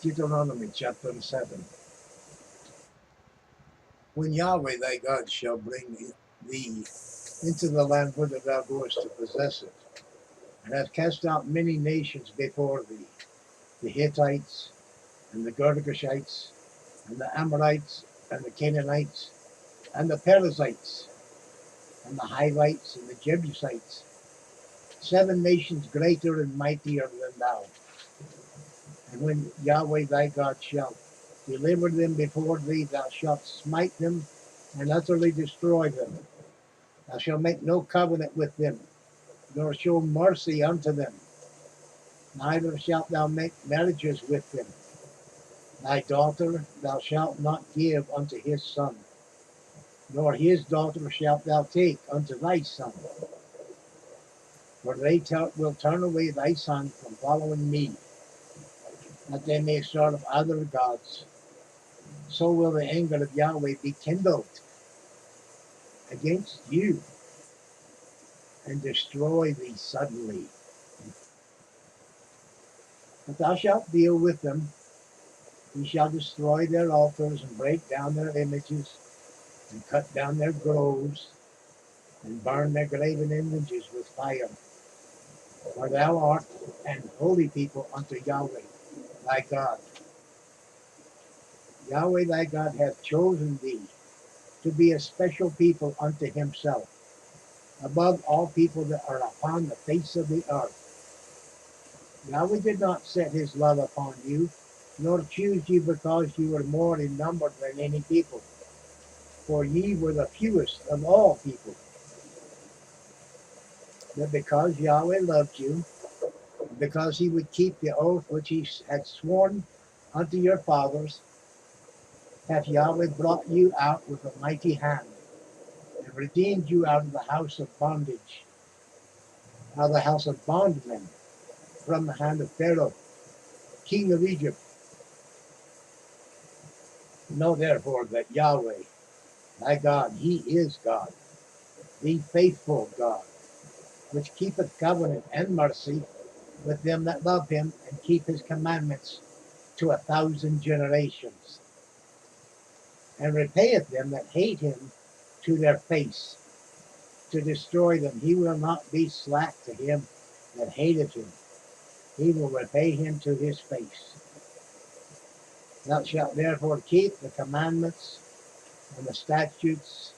Deuteronomy chapter 7. When Yahweh thy God shall bring thee into the land whither thou goest to possess it, and hath cast out many nations before thee, the Hittites, and the Girgashites, and the Amorites, and the Canaanites, and the Perizzites, and the Hivites, and the Jebusites, 7 nations greater and mightier than thou. And when Yahweh thy God shall deliver them before thee, thou shalt smite them and utterly destroy them. Thou shalt make no covenant with them, nor show mercy unto them. Neither shalt thou make marriages with them. Thy daughter thou shalt not give unto his son, nor his daughter shalt thou take unto thy son. For they will turn away thy son from following me, that they may serve other gods. So will the anger of Yahweh be kindled against you, and destroy thee suddenly. But thou shalt deal with them. He shall destroy their altars, and break down their images, and cut down their groves, and burn their graven images with fire. For thou art an holy people unto Yahweh thy God. Yahweh thy God hath chosen thee to be a special people unto himself, above all people that are upon the face of the earth. Yahweh did not set his love upon you, nor choose you because you were more in number than any people, for ye were the fewest of all people. But because Yahweh loved you, and because he would keep the oath which he had sworn unto your fathers, hath Yahweh brought you out with a mighty hand, and redeemed you out of the house of bondage, out of the house of bondmen, from the hand of Pharaoh, king of Egypt. Know therefore that Yahweh, thy God, he is God, the faithful God, which keepeth covenant and mercy with them that love him and keep his commandments to 1,000 generations, and repayeth them that hate him to their face, to destroy them. He will not be slack to him that hateth him. He will repay him to his face. Thou shalt therefore keep the commandments and the statutes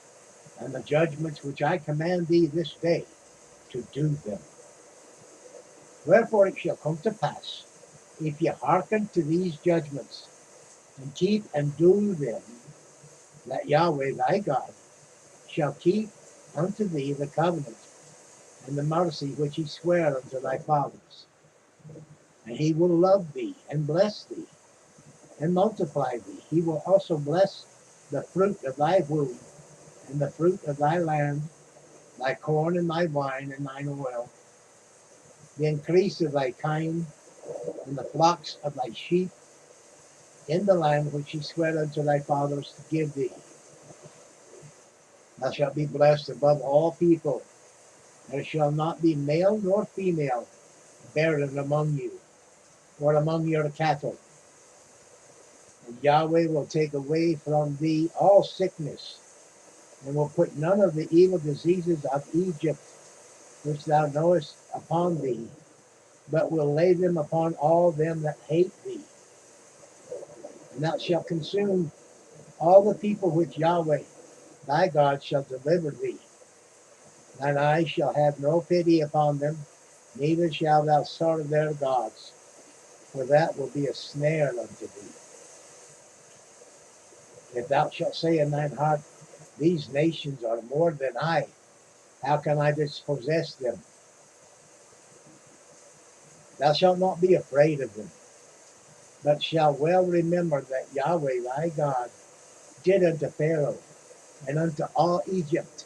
and the judgments which I command thee this day, to do them. Wherefore it shall come to pass, if ye hearken to these judgments, and keep and do them, that Yahweh thy God shall keep unto thee the covenant and the mercy which he sware unto thy fathers. And he will love thee, and bless thee, and multiply thee. He will also bless the fruit of thy womb, and the fruit of thy land, thy corn and thy wine and thine oil, the increase of thy kine, and the flocks of thy sheep, in the land which he sware unto thy fathers to give thee. Thou shalt be blessed above all people. There shall not be male nor female barren among you, or among your cattle. And Yahweh will take away from thee all sickness, and will put none of the evil diseases of Egypt, which thou knowest, upon thee, but will lay them upon all them that hate thee. And thou shalt consume all the people which Yahweh thy God shall deliver thee. Thine eyes shall have no pity upon them, neither shalt thou serve their gods, for that will be a snare unto thee. If thou shalt say in thine heart, these nations are more than I, how can I dispossess them? Thou shalt not be afraid of them, but shalt well remember that Yahweh thy God did unto Pharaoh and unto all Egypt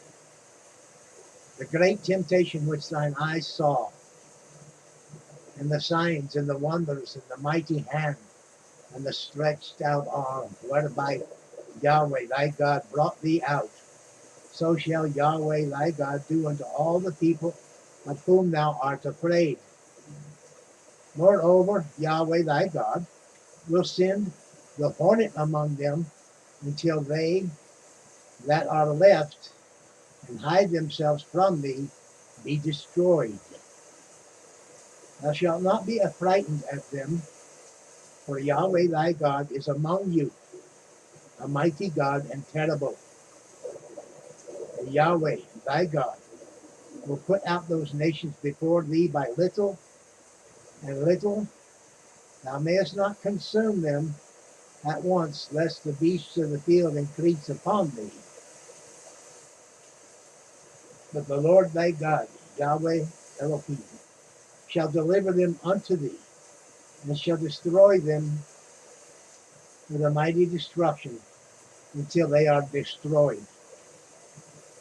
the great temptation which thine eyes saw, and the signs and the wonders and the mighty hand and the stretched out arm, whereby Yahweh thy God brought thee out. So shall Yahweh thy God do unto all the people of whom thou art afraid. Moreover, Yahweh thy God will send the hornet among them until they that are left and hide themselves from thee be destroyed. Thou shalt not be affrighted at them, for Yahweh thy God is among you, a mighty God and terrible. And Yahweh thy God will put out those nations before thee by little and little. Thou mayest not consume them at once, lest the beasts of the field increase upon thee. But the Lord thy God, Yahweh Elohim, shall deliver them unto thee, and shall destroy them with a mighty destruction until they are destroyed.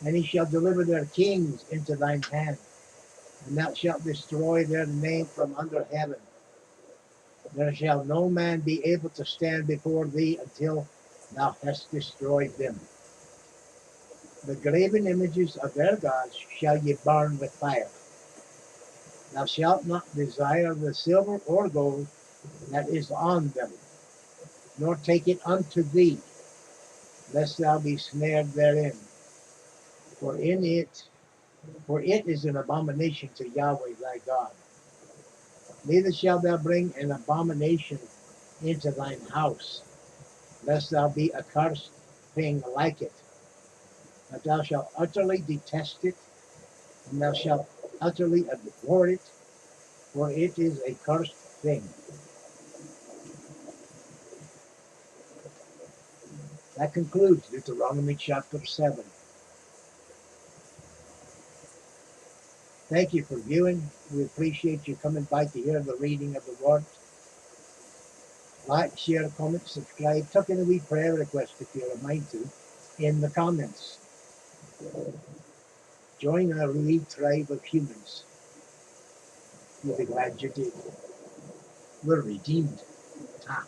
And he shall deliver their kings into thine hand, and thou shalt destroy their name from under heaven. There shall no man be able to stand before thee until thou hast destroyed them. The graven images of their gods shall ye burn with fire. Thou shalt not desire the silver or gold that is on them, nor take it unto thee, lest thou be snared therein. For it is an abomination to Yahweh thy God. Neither shalt thou bring an abomination into thine house, lest thou be accursed thing like it. But thou shalt utterly detest it, and thou shalt utterly abhor it, for it is a cursed thing. That concludes Deuteronomy chapter 7. Thank you for viewing. We appreciate you coming by to hear the reading of the Word. Like, share, comment, subscribe. Tuck in a wee prayer request if you're a mind to in the comments. Join our wee tribe of humans. You'll be glad you did. We're redeemed. Ah.